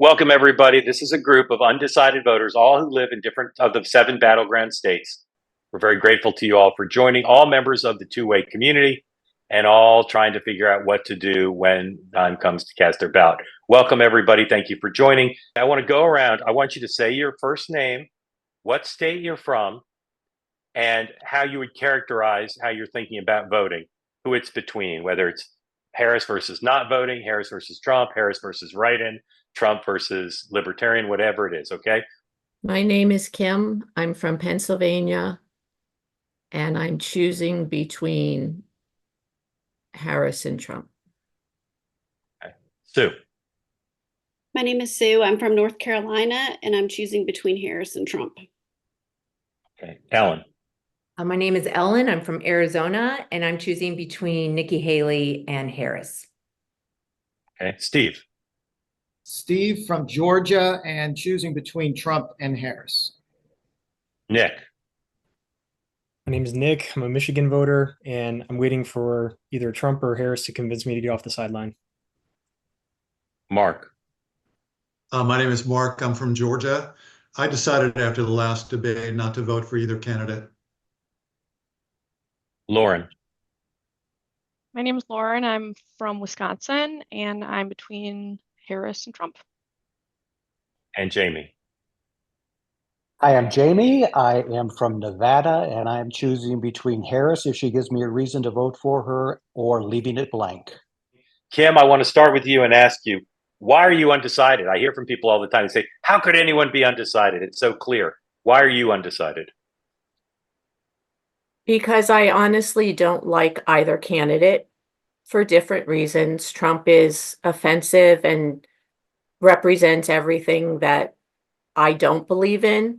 Welcome, everybody. This is a group of undecided voters, all who live in different of the 7 battleground states. We're very grateful to you all for joining, all members of the two-way community, and all trying to figure out what to do when time comes to cast their ballot. Welcome, everybody. Thank you for joining. I want to go around. I want you to say your first name, what state you're from, and how you would characterize how you're thinking about voting, who it's between, whether it's Harris versus not voting, Harris versus Trump, Harris versus write-in, Trump versus libertarian, whatever it is, okay? My name is Kim. I'm from Pennsylvania, and I'm choosing between Harris and Trump. Okay. Sue. My name is Sue. I'm from North Carolina, and I'm choosing between Harris and Trump. Okay. Ellen. My name is Ellen. I'm from Arizona, and I'm choosing between Nikki Haley and Harris. Okay. Steve. Steve from Georgia and choosing between Trump and Harris. Nick. My name is Nick. I'm a Michigan voter, and I'm waiting for either Trump or Harris to convince me to get off the sideline. Mark. My name is Mark. I'm from Georgia. I decided after the last debate not to vote for either candidate. Lauren. My name is Lauren. I'm from Wisconsin, and I'm between Harris and Trump. And Jamie. Hi, I'm Jamie. I am from Nevada, and I am choosing between Harris if she gives me a reason to vote for her or leaving it blank. Kim, I want to start with you and ask you, why are you undecided? I hear from people all the time. They say, how could anyone be undecided? It's so clear. Why are you undecided? Because I honestly don't like either candidate for different reasons. Trump is offensive and represents everything that I don't believe in.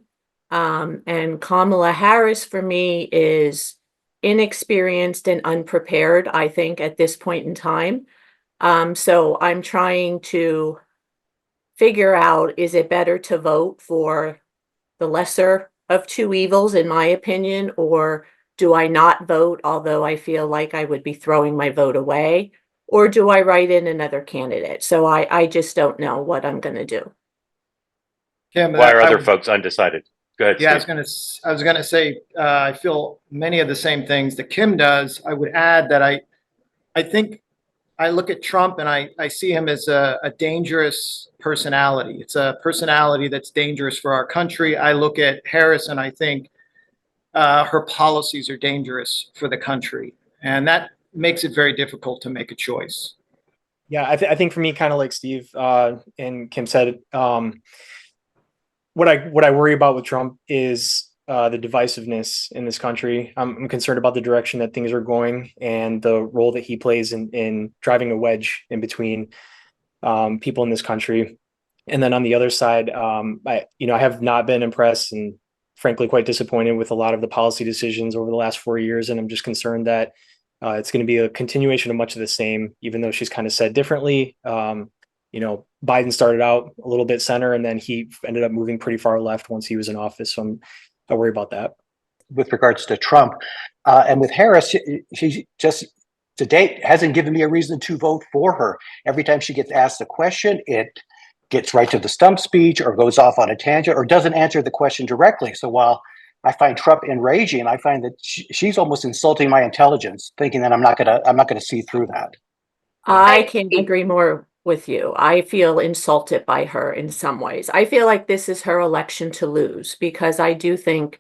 And Kamala Harris, for me, is inexperienced and unprepared, I think, at this point in time. So I'm trying to figure out, is it better to vote for the lesser of two evils, in my opinion, or do I not vote, although I feel like I would be throwing my vote away, or do I write in another candidate? So I just don't know what I'm going to do. Kim, Why are other folks undecided? Go ahead. Yeah, Steve. I was gonna say I feel many of the same things that Kim does. I would add that I think I look at Trump and I see him as a dangerous personality. It's a personality that's dangerous for our country. I look at Harris and I think her policies are dangerous for the country, and that makes it very difficult to make a choice. Yeah, I think for me, kind of like Steve and Kim said, what I worry about with Trump is the divisiveness in this country. I'm concerned about the direction that things are going and the role that he plays in driving a wedge in between people in this country. And then on the other side, I have not been impressed and frankly quite disappointed with a lot of the policy decisions over the last 4 years. And I'm just concerned that it's going to be a continuation of much of the same, even though she's kind of said differently. Biden started out a little bit center, and then he ended up moving pretty far left once he was in office. So I worry about that. With regards to Trump and with Harris, she just to date hasn't given me a reason to vote for her. Every time she gets asked a question, it gets right to the stump speech or goes off on a tangent or doesn't answer the question directly. So while I find Trump enraging, I find that she's almost insulting my intelligence, thinking that I'm not gonna see through that. I can't agree more with you. I feel insulted by her in some ways. I feel like this is her election to lose because I do think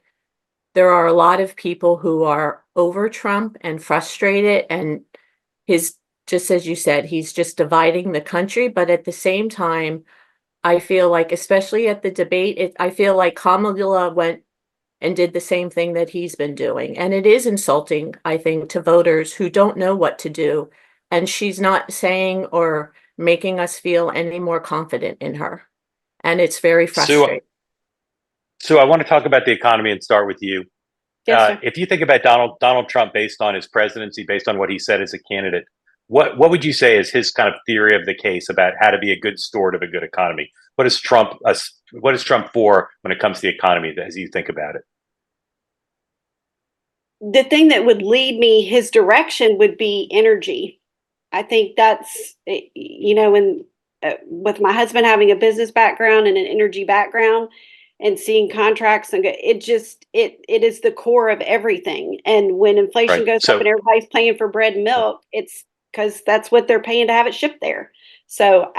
there are a lot of people who are over Trump and frustrated, and just as you said, he's just dividing the country. But at the same time, I feel like, especially at the debate, I feel like Kamala went and did the same thing that he's been doing. And it is insulting, I think, to voters who don't know what to do. And she's not saying or making us feel any more confident in her. And it's very frustrating. Sue, I want to talk about the economy and start with you. Yes, sir. If you think about Donald Trump based on his presidency, based on what he said as a candidate, what would you say is his kind of theory of the case about how to be a good steward of a good economy? What is Trump for when it comes to the economy as you think about it? The thing that would lead me his direction would be energy. I think that's, and with my husband having a business background and an energy background and seeing contracts and it is the core of everything. And when inflation Right. goes So- up and everybody's paying for bread and milk, it's because that's what they're paying to have it shipped there. So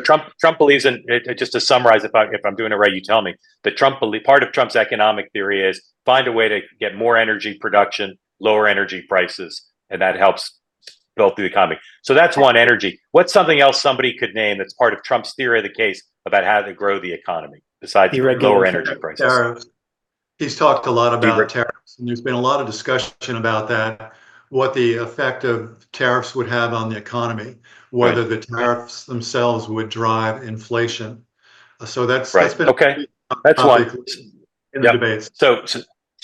Trump believes in it, just to summarize, if I'm doing it right, you tell me. Part of Trump's economic theory is find a way to get more energy production, lower energy prices, and that helps build through the economy. So that's one, energy. What's something else somebody could name that's part of Trump's theory of the case about how to grow the economy besides lower energy prices? Tariffs. He's talked a lot about tariffs, and there's been a lot of discussion about that, what the effect of tariffs would have on the economy, whether the tariffs themselves would drive inflation. So that's been okay. That's one in the debates. So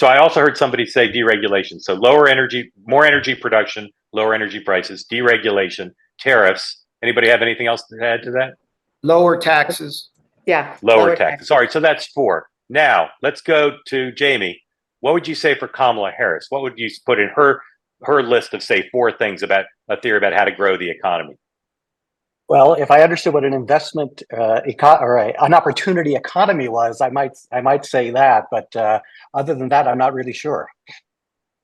I also heard somebody say deregulation. So more energy production, lower energy prices, deregulation, tariffs. Anybody have anything else to add to that? Lower taxes. Yeah. Lower taxes. All right, so that's 4. Now let's go to Jamie. What would you say for Kamala Harris? What would you put in her list of, say, 4 things about a theory about how to grow the economy? Well, if I understood what an investment or an opportunity economy was, I might say that. But other than that, I'm not really sure.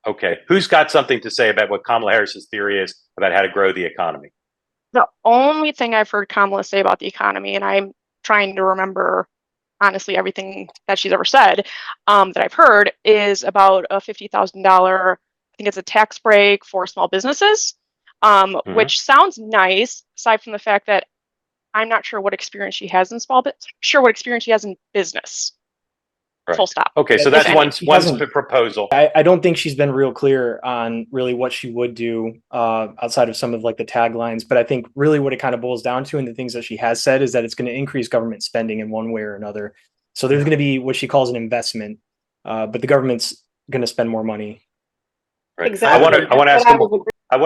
Okay, who's got something to say about what Kamala Harris's theory is about how to grow the economy? The only thing I've heard Kamala say about the economy, and I'm trying to remember honestly everything that she's ever said, that I've heard, is about a $50,000, I think it's a tax break for small businesses, which sounds nice, aside from the fact that I'm not sure what experience she has in small business. I'm sure what experience she has in business. Right. Full stop. Okay, so that's one proposal. I don't think she's been real clear on really what she would do outside of some of like the taglines. But I think really what it kind of boils down to, and the things that she has said, is that it's going to increase government spending in one way or another. So there's going to be what she calls an investment, but the government's going to spend more money. Right. Exactly. I want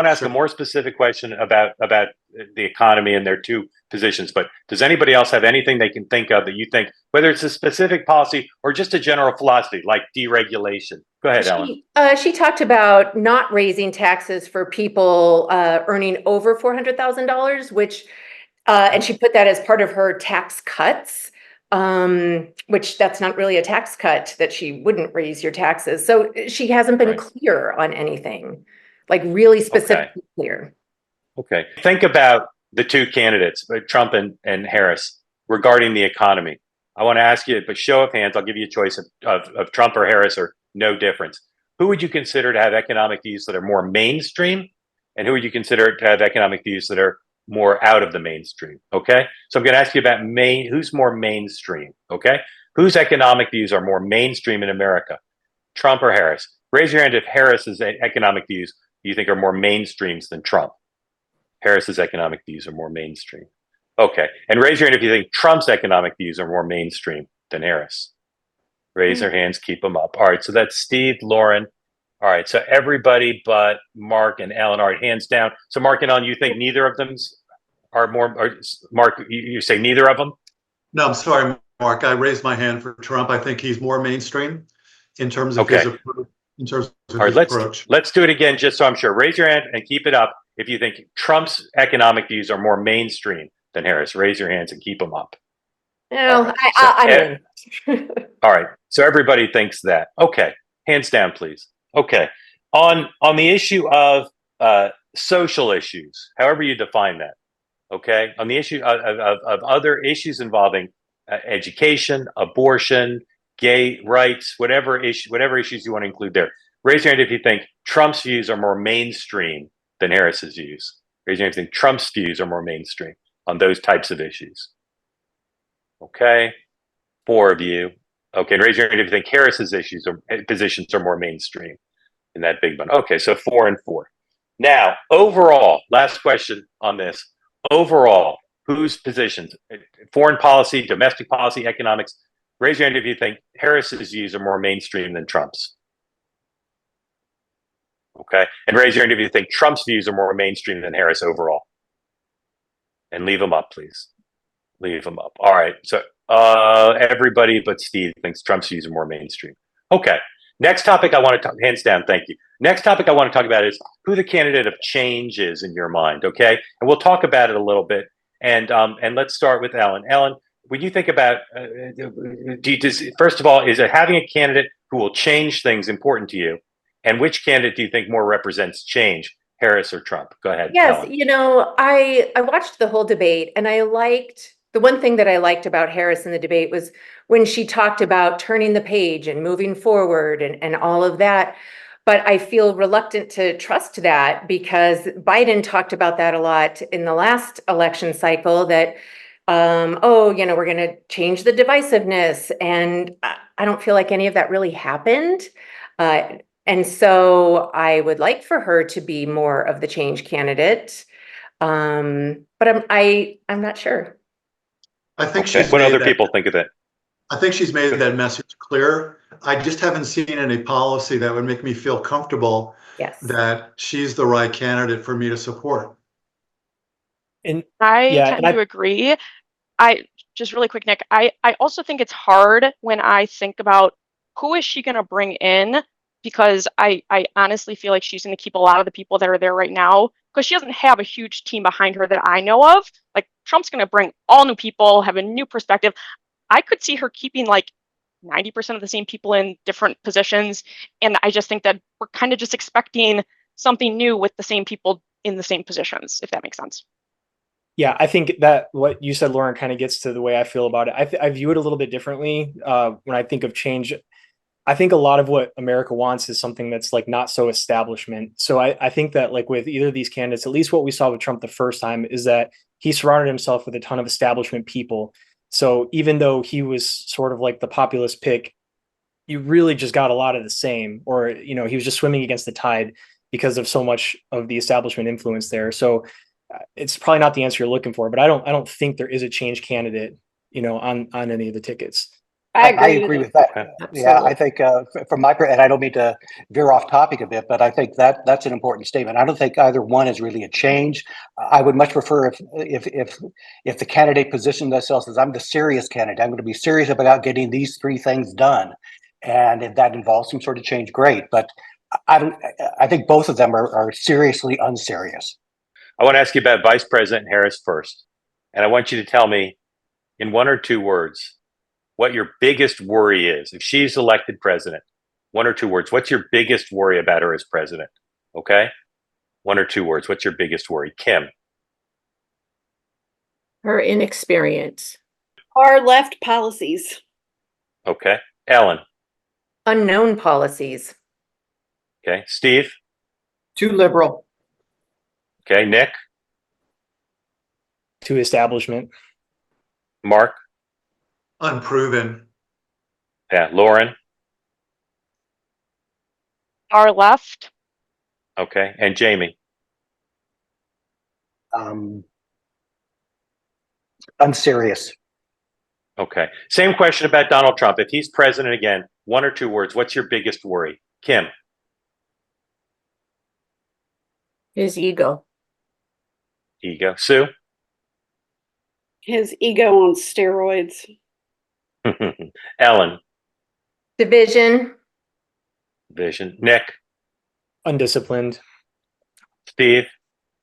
to ask a more specific question about the economy and their 2 positions. But does anybody else have anything they can think of that you think, whether it's a specific policy or just a general philosophy like deregulation? Go ahead, Ellen. She talked about not raising taxes for people earning over $400,000, which, and she put that as part of her tax cuts, which that's not really a tax cut, that she wouldn't raise your taxes. So she hasn't been clear on anything, like really specifically clear. Okay. Think about the 2 candidates, Trump and Harris, regarding the economy. I want to ask you, but show of hands, I'll give you a choice of Trump or Harris or no difference. Who would you consider to have economic views that are more mainstream? And who would you consider to have economic views that are more out of the mainstream? Okay. So I'm going to ask you about who's more mainstream. Okay. Whose economic views are more mainstream in America? Trump or Harris? Raise your hand if Harris's economic views you think are more mainstreams than Trump. Harris's economic views are more mainstream. Okay. And raise your hand if you think Trump's economic views are more mainstream than Harris. Raise their hands, keep them up. All right. So that's Steve, Lauren. All right. So everybody but Mark and Ellen. All right. Hands down. So Mark and Ellen, you think neither of them are more, or Mark, you say neither of them? No, I'm sorry, Mark. I raised my hand for Trump. I think he's more mainstream in terms of his approach. All right, let's do it again, just so I'm sure. Raise your hand and keep it up if you think Trump's economic views are more mainstream than Harris. Raise your hands and keep them up. No, All right. So everybody thinks that. Okay. Hands down, please. Okay. On the issue of social issues, however you define that. Okay. On the issue of other issues involving education, abortion, gay rights, whatever issues you want to include there. Raise your hand if you think Trump's views are more mainstream than Harris's views. Raise your hand if you think Trump's views are more mainstream on those types of issues. Okay. 4 of you. Okay. And raise your hand if you think Harris's positions are more mainstream in that big one. Okay. So 4 and 4. Now, overall, last question on this. Overall, whose positions, foreign policy, domestic policy, economics, raise your hand if you think Harris's views are more mainstream than Trump's. Okay. And raise your hand if you think Trump's views are more mainstream than Harris overall. And leave them up, please. Leave them up. All right. So everybody but Steve thinks Trump's views are more mainstream. Okay. Next topic I want to talk, hands down, thank you. Next topic I want to talk about is who the candidate of change is in your mind, okay? And we'll talk about it a little bit. And let's start with Ellen. Ellen, when you think about, first of all, is it having a candidate who will change things important to you? And which candidate do you think more represents change, Harris or Trump? Go ahead, Yes, Ellen. I watched the whole debate, and I liked the one thing that I liked about Harris in the debate was when she talked about turning the page and moving forward and all of that. But I feel reluctant to trust that because Biden talked about that a lot in the last election cycle that, we're going to change the divisiveness. And I don't feel like any of that really happened. And so I would like for her to be more of the change candidate. But I'm not sure. I think Okay. she's What made other that, people think of it? I think she's made that message clear. I just haven't seen any policy that would make me feel comfortable Yes. that she's the right candidate for me to support. And I yeah, tend and to agree. I just really quick, Nick, I also think it's hard when I think about who is she going to bring in, because I honestly feel like she's going to keep a lot of the people that are there right now because she doesn't have a huge team behind her that I know of. Like Trump's going to bring all new people, have a new perspective. I could see her keeping like 90% of the same people in different positions. And I just think that we're kind of just expecting something new with the same people in the same positions, if that makes sense. yeah, I think that what you said, Lauren, kind of gets to the way I feel about it. I view it a little bit differently when I think of change. I think a lot of what America wants is something that's like not so establishment. So I think that like with either of these candidates, at least what we saw with Trump the first time is that he surrounded himself with a ton of establishment people. So even though he was sort of like the populist pick, you really just got a lot of the same, or he was just swimming against the tide because of so much of the establishment influence there. So it's probably not the answer you're looking for, but I don't think there is a change candidate, on any of the tickets. I I agree agree with with that. Okay. Yeah, Absolutely. I think from my and I don't mean to veer off topic a bit, but I think that's an important statement. I don't think either one is really a change. I would much prefer if the candidate positioned themselves as I'm the serious candidate. I'm going to be serious about getting these three things done, and if that involves some sort of change, great. But I don't. I think both of them are seriously unserious. I want to ask you about Vice President Harris first. And I want you to tell me in one or two words what your biggest worry is. If she's elected president, one or two words, what's your biggest worry about her as president? Okay. One or two words. What's your biggest worry? Kim. Her inexperience. far left policies. Okay. Ellen. Unknown policies. Okay. Steve. Too liberal. Okay. Nick. To establishment. Mark. Unproven. Yeah. Lauren. Our left. Okay. And Jamie. Unserious. Okay. Same question about Donald Trump. If he's president again, one or two words, what's your biggest worry? Kim. His ego. Ego. Sue. His ego on steroids. Ellen. Division. Vision. Nick. Undisciplined. Steve.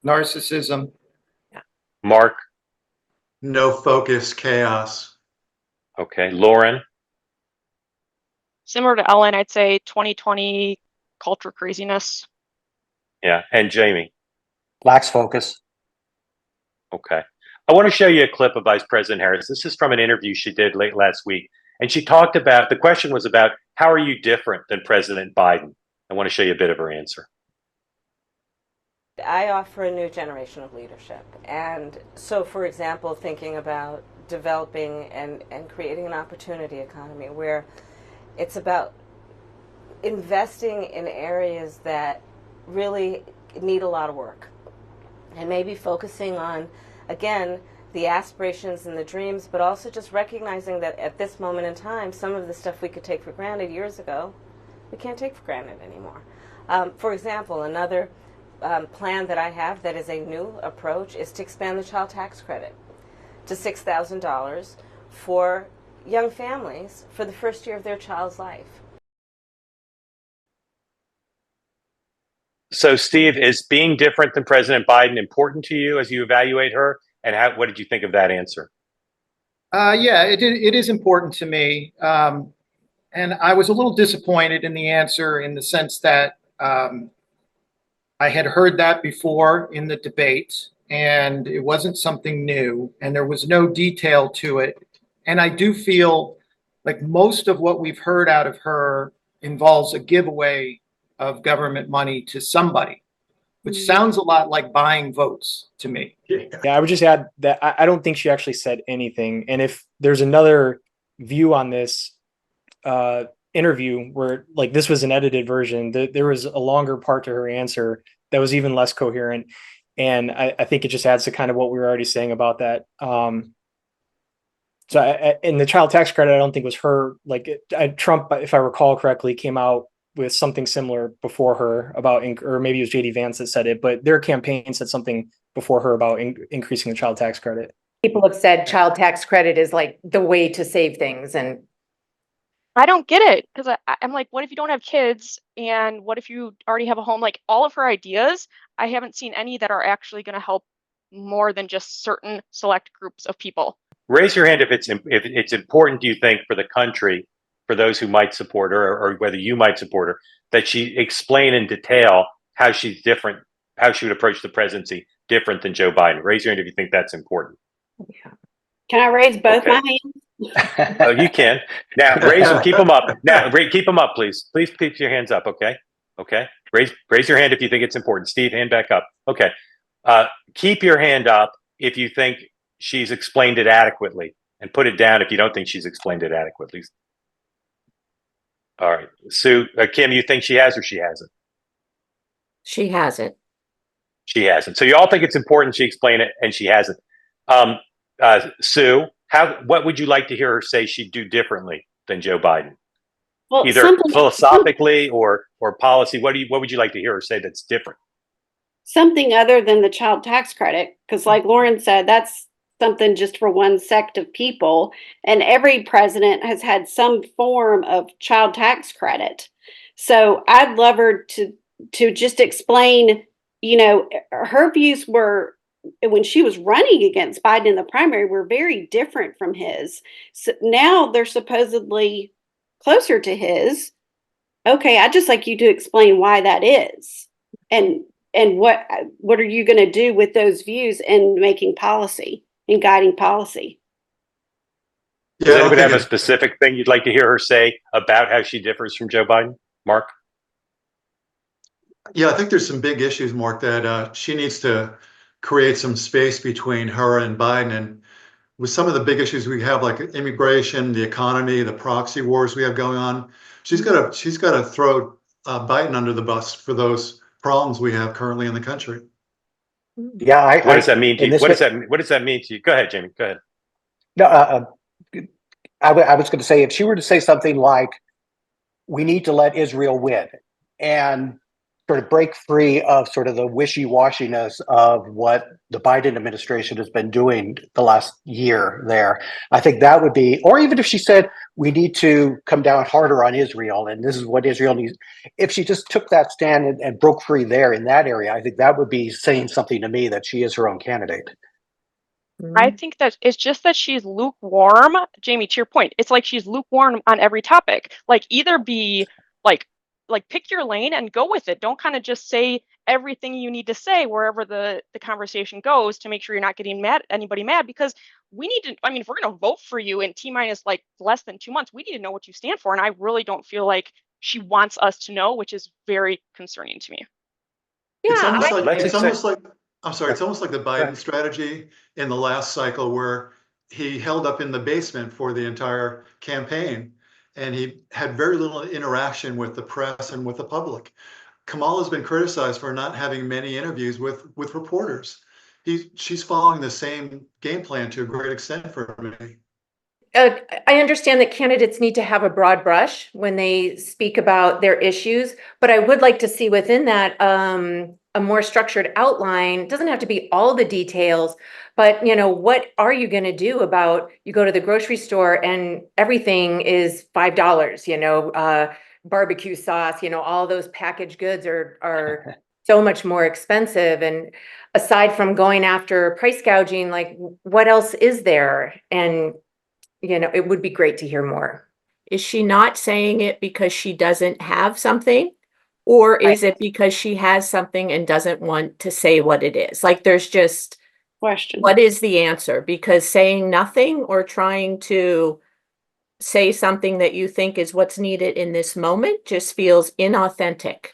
Narcissism. Mark. No focus, chaos. Okay. Lauren. Similar to Ellen, I'd say 2020 culture craziness. Yeah. And Jamie. Lacks focus. Okay. I want to show you a clip of Vice President Harris. This is from an interview she did late last week. And she talked about, the question was about, how are you different than President Biden? I want to show you a bit of her answer. I offer a new generation of leadership. And so, for example, thinking about developing and creating an opportunity economy where it's about investing in areas that really need a lot of work. And maybe focusing on, again, the aspirations and the dreams, but also just recognizing that at this moment in time, some of the stuff we could take for granted years ago, we can't take for granted anymore. For example, another plan that I have that is a new approach is to expand the child tax credit to $6,000 for young families for the first year of their child's life. So, Steve, is being different than President Biden important to you as you evaluate her? And what did you think of that answer? Yeah, it is important to me. And I was a little disappointed in the answer in the sense that I had heard that before in the debate, and it wasn't something new, and there was no detail to it. And I do feel like most of what we've heard out of her involves a giveaway of government money to somebody, which sounds a lot like buying votes to me. Yeah, I would just add that I don't think she actually said anything. And if there's another view on this interview where like this was an edited version, there was a longer part to her answer that was even less coherent. And I think it just adds to kind of what we were already saying about that. In the child tax credit, I don't think was her, like Trump, if I recall correctly, came out with something similar before her about, or maybe it was JD Vance that said it, but their campaign said something before her about increasing the child tax credit. People have said child tax credit is like the way to save things. And I don't get it, because I'm like, what if you don't have kids, and what if you already have a home? Like, all of her ideas, I haven't seen any that are actually going to help more than just certain select groups of people. Raise your hand if it's important, do you think, for the country, for those who might support her, or whether you might support her, that she explain in detail how she's different, how she would approach the presidency different than Joe Biden. Raise your hand if you think that's important. Can I raise both Okay. my hands? Oh, you can. Now, keep them up. Now, keep them up, please. Please keep your hands up, okay? Okay. Raise your hand if you think it's important. Steve, hand back up. Okay. Keep your hand up if you think she's explained it adequately, and put it down if you don't think she's explained it adequately. All right. Sue, Kim, you think she has or she hasn't? She hasn't. She hasn't. So you all think it's important she explain it, and she hasn't. Sue, what would you like to hear her say she'd do differently than Joe Biden? Well, Either philosophically or policy. What would you like to hear her say that's different? something other than the child tax credit, because like Lauren said, that's something just for one sect of people, and every president has had some form of child tax credit. So I'd love her to just explain, her views were, when she was running against Biden in the primary, were very different from his. So now they're supposedly closer to his. Okay, I'd just like you to explain why that is, and what are you going to do with those views in making policy and guiding policy? Does anybody have a specific thing you'd like to hear her say about how she differs from Joe Biden? Mark? Yeah, I think there's some big issues, Mark, that she needs to create some space between her and Biden. And with some of the big issues we have, like immigration, the economy, the proxy wars we have going on, she's got to throw Biden under the bus for those problems we have currently in the country. Yeah, what does that mean to you? What does that mean to you? Go ahead, Jamie. Go ahead. No, I was going to say, if she were to say something like, "We need to let Israel win," and sort of break free of sort of the wishy-washiness of what the Biden administration has been doing the last year there, I think that would be, or even if she said, we need to come down harder on Israel, and this is what Israel needs. If she just took that stand and broke free there in that area, I think that would be saying something to me that she is her own candidate. I think that it's just that she's lukewarm. Jamie, to your point, it's like she's lukewarm on every topic. Like, either be like pick your lane and go with it. Don't kind of just say everything you need to say wherever the conversation goes, to make sure you're not getting anybody mad, because we need to, I mean, if we're going to vote for you in T-minus like less than 2 months, we need to know what you stand for. And I really don't feel like she wants us to know, which is very concerning to me. It's yeah, almost like I'm sorry, it's almost like the Biden strategy in the last cycle, where he held up in the basement for the entire campaign, and he had very little interaction with the press and with the public. Kamala's been criticized for not having many interviews with reporters. She's following the same game plan to a great extent for me. I understand that candidates need to have a broad brush when they speak about their issues, but I would like to see within that a more structured outline. It doesn't have to be all the details, but what are you going to do about, you go to the grocery store and everything is $5, barbecue sauce, all those packaged goods are so much more expensive. And aside from going after price gouging, like what else is there? And, it would be great to hear more. Is she not saying it because she doesn't have something? Or is it because she has something and doesn't want to say what it is? Like there's just, Question. what is the answer? Because saying nothing or trying to say something that you think is what's needed in this moment just feels inauthentic.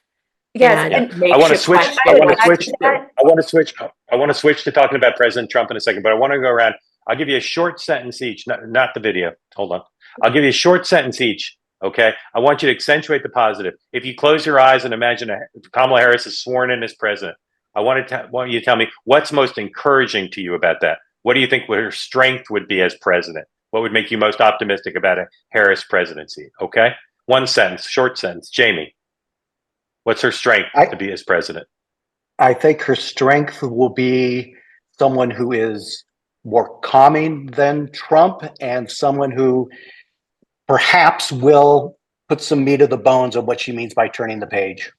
Yes, and and makes I want you to switch. question I want what to switch. you said. I want to switch. I want to switch to talking about President Trump in a second, but I want to go around. I'll give you a short sentence each, not the video. Hold on. I'll give you a short sentence each. Okay. I want you to accentuate the positive. If you close your eyes and imagine Kamala Harris is sworn in as president, I want you to tell me what's most encouraging to you about that. What do you think her strength would be as president? What would make you most optimistic about a Harris presidency? Okay. One sentence, short sentence. Jamie, what's her strength to be as president? I think her strength will be someone who is more calming than Trump and someone who perhaps will put some meat to the bones of what she means by turning the page.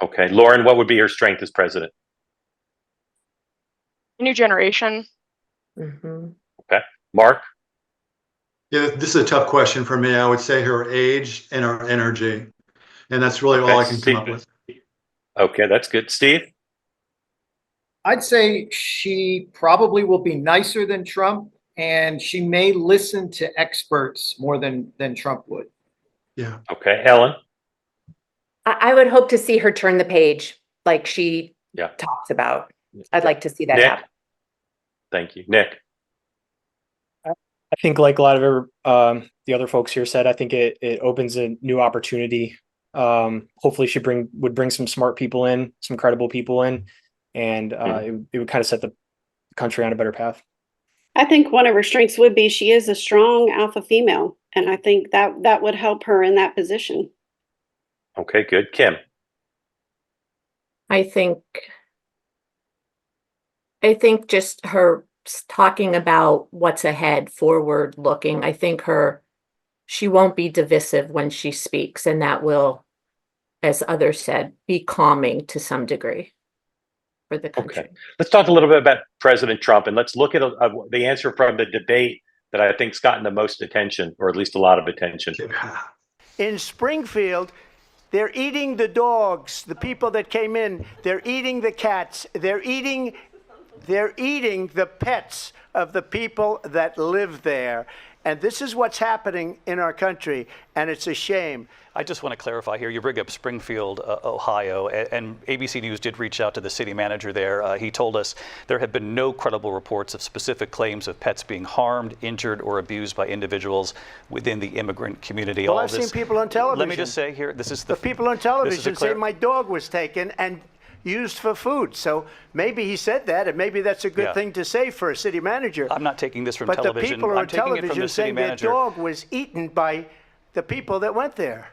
Okay. Lauren, what would be her strength as president? New generation. Mhm. Okay. Mark? Yeah, this is a tough question for me. I would say her age and her energy. And that's really all I can come up with. Okay, that's good. Steve? I'd say she probably will be nicer than Trump, and she may listen to experts more than Trump would. Yeah. Okay. Ellen? I would hope to see her turn the page like she Yeah. talks about. I'd like to see that Nick? happen. Thank you. Nick? I think like a lot of the other folks here said, I think it opens a new opportunity. Hopefully she would bring some smart people in, some credible people in, and it would kind of set the country on a better path. I think one of her strengths would be she is a strong alpha female, and I think that would help her in that position. Okay, good. Kim? I think just her talking about what's ahead, forward looking, I think she won't be divisive when she speaks, and that will, as others said, be calming to some degree for the country. Okay. Let's talk a little bit about President Trump, and let's look at the answer from the debate that I think's gotten the most attention, or at least a lot of attention. In Springfield, they're eating the dogs, the people that came in. They're eating the cats. They're eating the pets of the people that live there. And this is what's happening in our country, and it's a shame. I just want to clarify here. You bring up Springfield, Ohio, and ABC News did reach out to the city manager there. He told us there have been no credible reports of specific claims of pets being harmed, injured, or abused by individuals within the immigrant community. Well, I've seen people on television. Let me just say here, this is the people on television say my dog was taken and used for food. So maybe he said that, and maybe that's a good thing to say for a city manager. I'm not taking this from but television. The people I'm on taking television it from the city saying manager. their dog was eaten by the people that went there.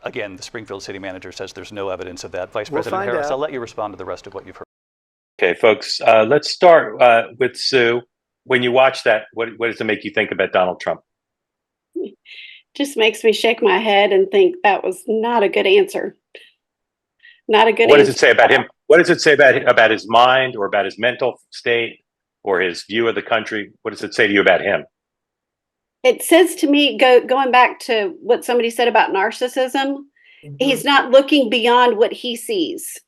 Again, the Springfield city manager says there's no evidence of that. Vice We'll President find Harris, out. I'll let you respond to the rest of what you've heard. Okay, folks, let's start with Sue. When you watch that, what does it make you think about Donald Trump? Just makes me shake my head and think that was not a good answer. Not a good What answer. does it say about him? What does it say about his mind, or about his mental state, or his view of the country? What does it say to you about him? It says to me, going back to what somebody said about narcissism, he's not looking beyond what he sees.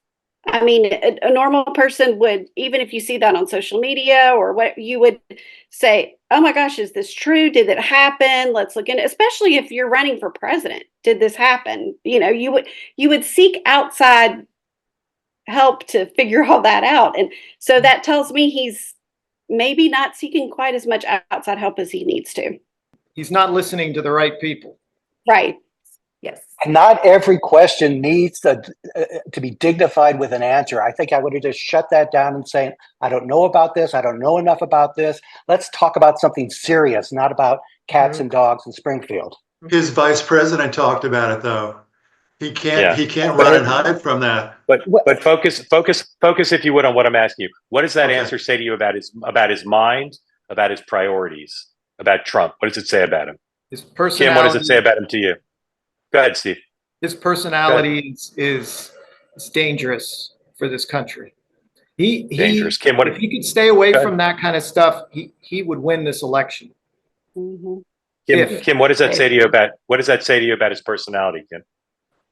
I mean, a normal person would, even if you see that on social media or what, you would say, oh my gosh, is this true? Did it happen? Let's look into it. Especially if you're running for president. Did this happen? You know, you would seek outside help to figure all that out. And so that tells me he's maybe not seeking quite as much outside help as he needs to. He's not listening to the right people. Right. Yes. Not every question needs to be dignified with an answer. I think I would have just shut that down and saying, I don't know about this. I don't know enough about this. Let's talk about something serious, not about cats and dogs in Springfield. His vice president talked about it, though. He can't run and hide from that. But focus, if you would, on what I'm asking you. What does that answer say to you about his mind, about his priorities, about Trump? What does it say about him? His personality. Kim, what does it say about him to you? Go ahead, Steve. His personality is dangerous. for this country. Dangerous. Kim, what if he could stay away Go ahead. from that kind of stuff, he would win this election. Mhm. Kim, what does that say to you about his personality, Kim?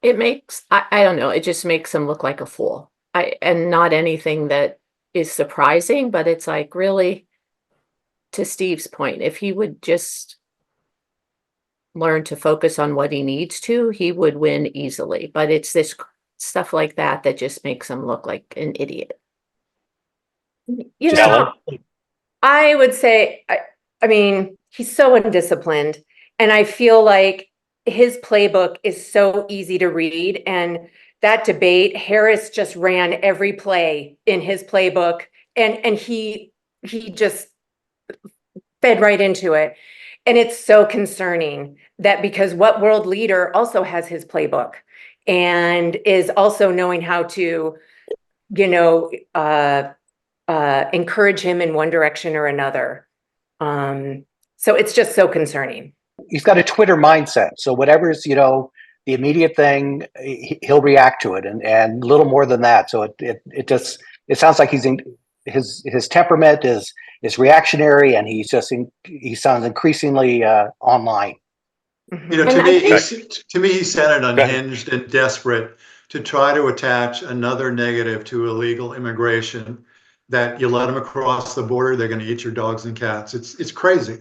It makes, I don't know, it just makes him look like a fool. And not anything that is surprising, but it's like, really, to Steve's point, if he would just learn to focus on what he needs to, he would win easily. But it's this stuff like that that just makes him look like an idiot. You Just know, I would say, I mean, he's so undisciplined, and I feel like his playbook is so easy to read. And that debate, Harris just ran every play in his playbook, and he just fed right into it. And it's so concerning that, because what world leader also has his playbook and is also knowing how to, you know, encourage him in one direction or another. So it's just so concerning. He's got a Twitter mindset. So whatever's, the immediate thing, he'll react to it, and little more than that. So it sounds like his temperament is reactionary, and he sounds increasingly online. To me, he sounded unhinged and desperate to try to attach another negative to illegal immigration. That you let them across the border, they're going to eat your dogs and cats. It's crazy.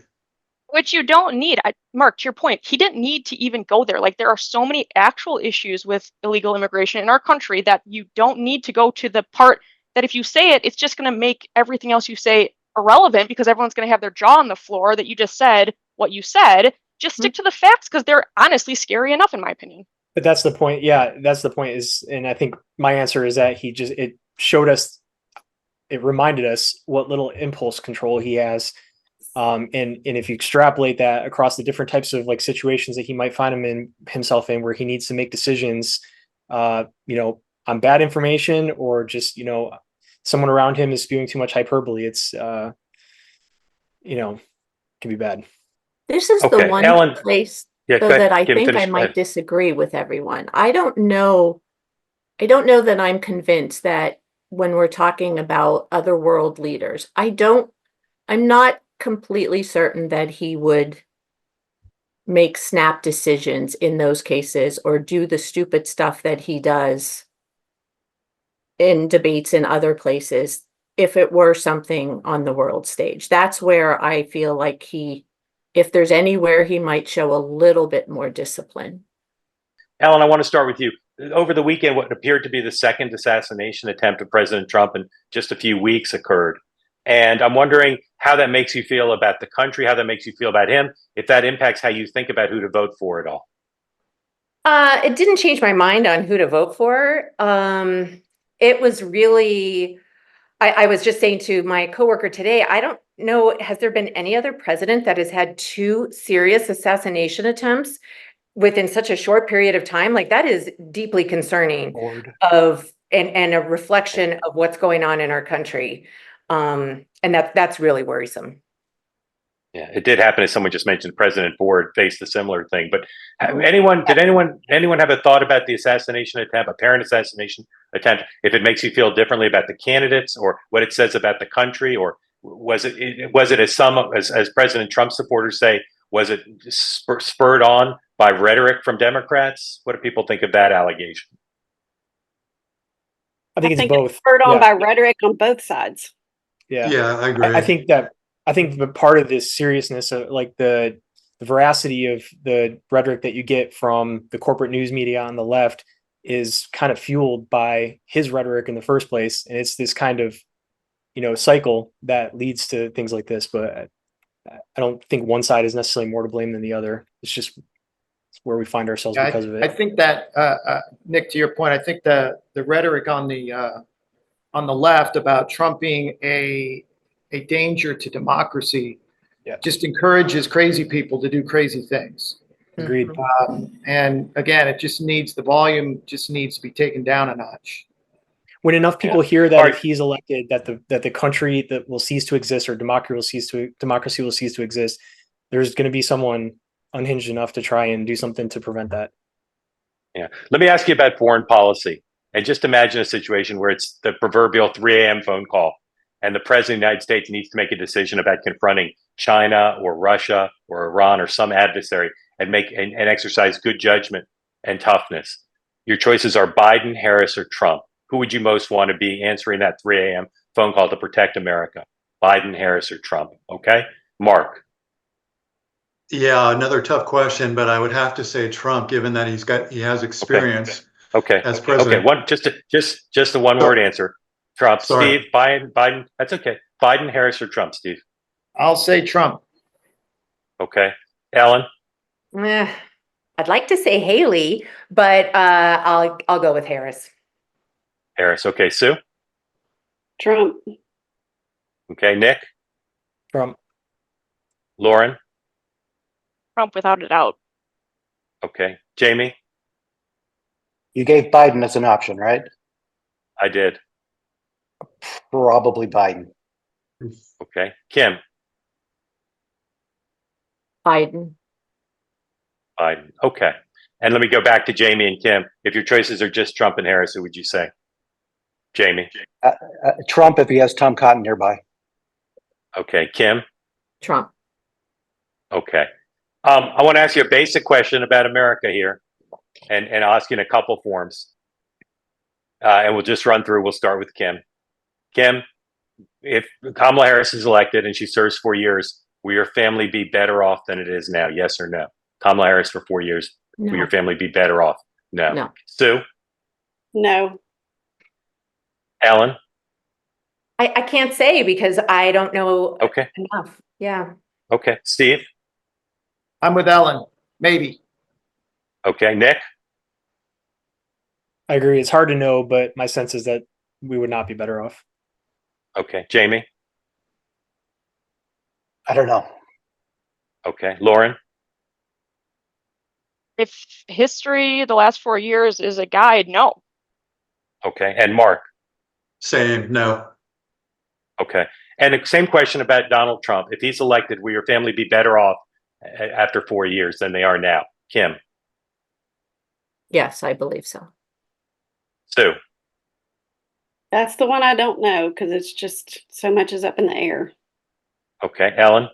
Which you don't need. Mark, to your point, he didn't need to even go there. Like, there are so many actual issues with illegal immigration in our country that you don't need to go to the part that if you say it, it's just going to make everything else you say irrelevant, because everyone's going to have their jaw on the floor that you just said what you said. Just stick to the facts, because they're honestly scary enough, in my opinion. But that's the point. Yeah, that's the point. And I think my answer is that it showed us, it reminded us what little impulse control he has. And if you extrapolate that across the different types of like situations that he might find himself in, where he needs to make decisions, on bad information, or just, someone around him is spewing too much hyperbole, it's, can be bad. This is the one place that I think I might disagree with everyone. I don't know that I'm convinced that when we're talking about other world leaders, I'm not completely certain that he would make snap decisions in those cases, or do the stupid stuff that he does in debates in other places, if it were something on the world stage. That's where I feel like if there's anywhere he might show a little bit more discipline. Ellen, I want to start with you. Over the weekend, what appeared to be the second assassination attempt of President Trump in just a few weeks occurred. And I'm wondering how that makes you feel about the country, how that makes you feel about him, if that impacts how you think about who to vote for at all. It didn't change my mind on who to vote for. It was really, I was just saying to my coworker today, I don't know, has there been any other president that has had 2 serious assassination attempts within such a short period of time? Like, that is deeply concerning and a reflection of what's going on in our country. And that's really worrisome. Yeah, it did happen, as someone just mentioned. President Ford faced a similar thing. But did anyone have a thought about the assassination attempt, apparent assassination attempt, if it makes you feel differently about the candidates, or what it says about the country? Or was it as President Trump supporters say, was it spurred on by rhetoric from Democrats? What do people think of that allegation? I think it's both. It's spurred on by rhetoric on both sides. Yeah, I agree. I think the part of this seriousness, like the veracity of the rhetoric that you get from the corporate news media on the left, is kind of fueled by his rhetoric in the first place. And it's this kind of, cycle that leads to things like this. But I don't think one side is necessarily more to blame than the other. It's just where we find ourselves because of it. I think that, Nick, to your point, I think the rhetoric on the left about Trump being a danger to democracy just encourages crazy people to do crazy things. Agreed. And again, the volume just needs to be taken down a notch. When enough people hear that if he's elected, that the country that will cease to exist, or democracy will cease to exist, there's going to be someone unhinged enough to try and do something to prevent that. Yeah. Let me ask you about foreign policy. And just imagine a situation where it's the proverbial 3 a.m. phone call, and the president of the United States needs to make a decision about confronting China or Russia or Iran or some adversary and exercise good judgment and toughness. Your choices are Biden, Harris, or Trump. Who would you most want to be answering that 3 a.m. phone call to protect America? Biden, Harris, or Trump? Okay, Mark. Yeah, another tough question, but I would have to say Trump, given that he has experience Okay. as president. Okay. Just a one-word answer. Trump. Sorry. Steve. Biden. That's okay. Biden, Harris, or Trump. Steve. I'll say Trump. Okay. Ellen. I'd like to say Haley, but I'll go with Harris. Harris. Okay. Sue. Trump. Okay. Nick. Trump. Lauren. Trump without a doubt. Okay. Jamie. You gave Biden as an option, right? I did. Probably Biden. Okay. Kim. Biden. Biden. Okay. And let me go back to Jamie and Kim. If your choices are just Trump and Harris, who would you say? Jamie. Trump if he has Tom Cotton nearby. Okay. Kim. Trump. Okay. I want to ask you a basic question about America here, and ask you in a couple forms. And we'll just run through. We'll start with Kim. Kim, if Kamala Harris is elected and she serves 4 years, will your family be better off than it is now? Yes or no? Kamala Harris for 4 years, No. will your family be better off? No. No. Sue? No. Ellen? I can't say because I don't know Okay. enough. Yeah. Okay. Steve? I'm with Ellen. Maybe. Okay. Nick? I agree. It's hard to know, but my sense is that we would not be better off. Okay. Jamie? I don't know. Okay. Lauren? If history, the last 4 years, is a guide, no. Okay. And Mark? Same, no. Okay. And the same question about Donald Trump. If he's elected, will your family be better off after 4 years than they are now? Kim? Yes, I believe so. Sue? That's the one I don't know because it's just so much is up in the air. Okay. Ellen?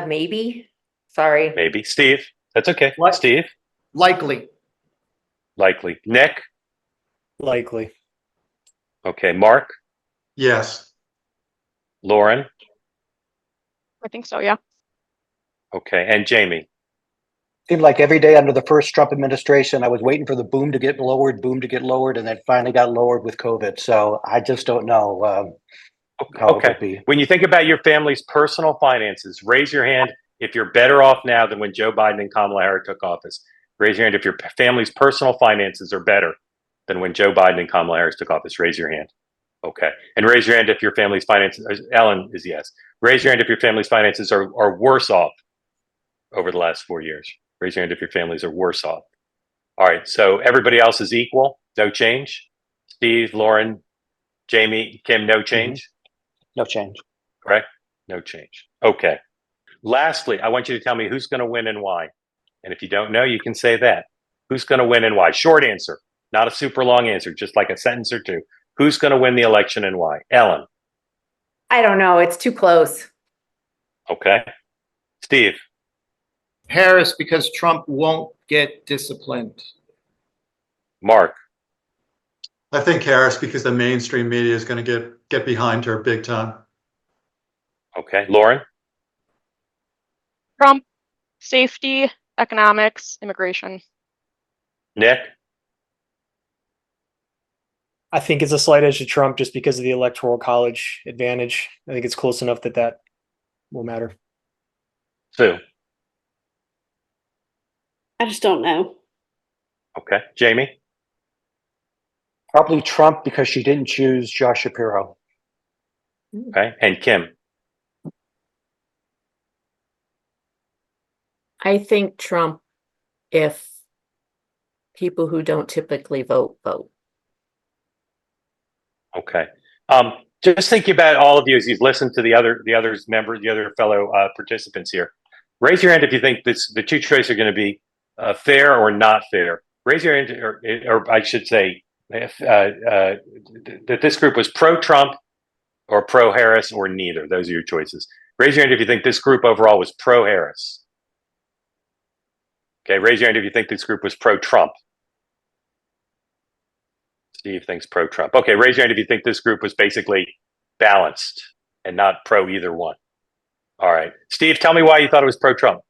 Maybe. Sorry. Maybe. Steve? That's okay. What? Steve? Likely. Likely. Nick? Likely. Okay. Mark? Yes. Lauren? I think so, yeah. Okay. And Jamie? Seemed like every day under the first Trump administration, I was waiting for the boom to get lowered, and then finally got lowered with COVID. So I just don't know how it would be. When you think about your family's personal finances, raise your hand if you're better off now than when Joe Biden and Kamala Harris took office. Raise your hand if your family's personal finances are better than when Joe Biden and Kamala Harris took office. Raise your hand. Okay. And raise your hand if your family's finances, Ellen is yes. Raise your hand if your family's finances are worse off over the last 4 years. Raise your hand if your families are worse off. All right. So everybody else is equal. No change. Steve, Lauren, Jamie, Kim, no change. No change. Correct? No change. Okay. Lastly, I want you to tell me who's going to win and why. And if you don't know, you can say that. Who's going to win and why? Short answer, not a super long answer, just like a sentence or two. Who's going to win the election and why? Ellen. I don't know. It's too close. Okay. Steve. Harris, because Trump won't get disciplined. Mark. I think Harris, because the mainstream media is going to get behind her big time. Okay. Lauren. Trump, safety, economics, immigration. Nick. I think it's a slight edge to Trump just because of the electoral college advantage. I think it's close enough that will matter. Sue. I just don't know. Okay. Jamie. Probably Trump because she didn't choose Josh Shapiro. Okay. And Kim. I think Trump if people who don't typically vote. Okay. Just thinking about all of you as you've listened to the other fellow participants here. Raise your hand if you think the two choices are going to be fair or not fair? Raise your hand, or I should say, that this group was pro-Trump or pro-Harris or neither. Those are your choices. Raise your hand if you think this group overall was pro-Harris. Okay, raise your hand if you think this group was pro-Trump. Steve thinks pro-Trump. Okay, raise your hand if you think this group was basically balanced and not pro either one. All right. Steve, tell me why you thought it was pro-Trump.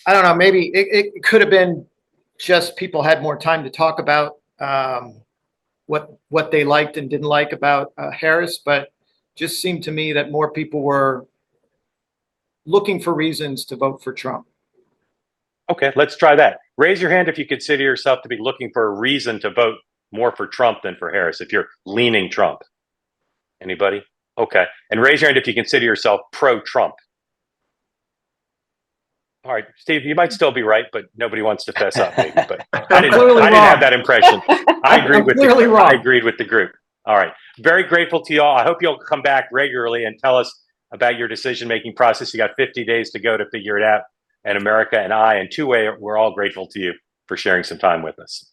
I don't know, maybe it could have been just people had more time to talk about what they liked and didn't like about Harris, but just seemed to me that more people were looking for reasons to vote for Trump. Okay, let's try that. Raise your hand if you consider yourself to be looking for a reason to vote more for Trump than for Harris, if you're leaning Trump. Anybody? Okay. And raise your hand if you consider yourself pro-Trump. All right, Steve, you might still be right, but nobody wants to fess up, maybe. But I didn't have that impression. I agreed with the group. All right. Very grateful to you all. I hope you'll come back regularly and tell us about your decision-making process. You got 50 days to go to figure it out. And America and I and Two-Way, we're all grateful to you for sharing some time with us.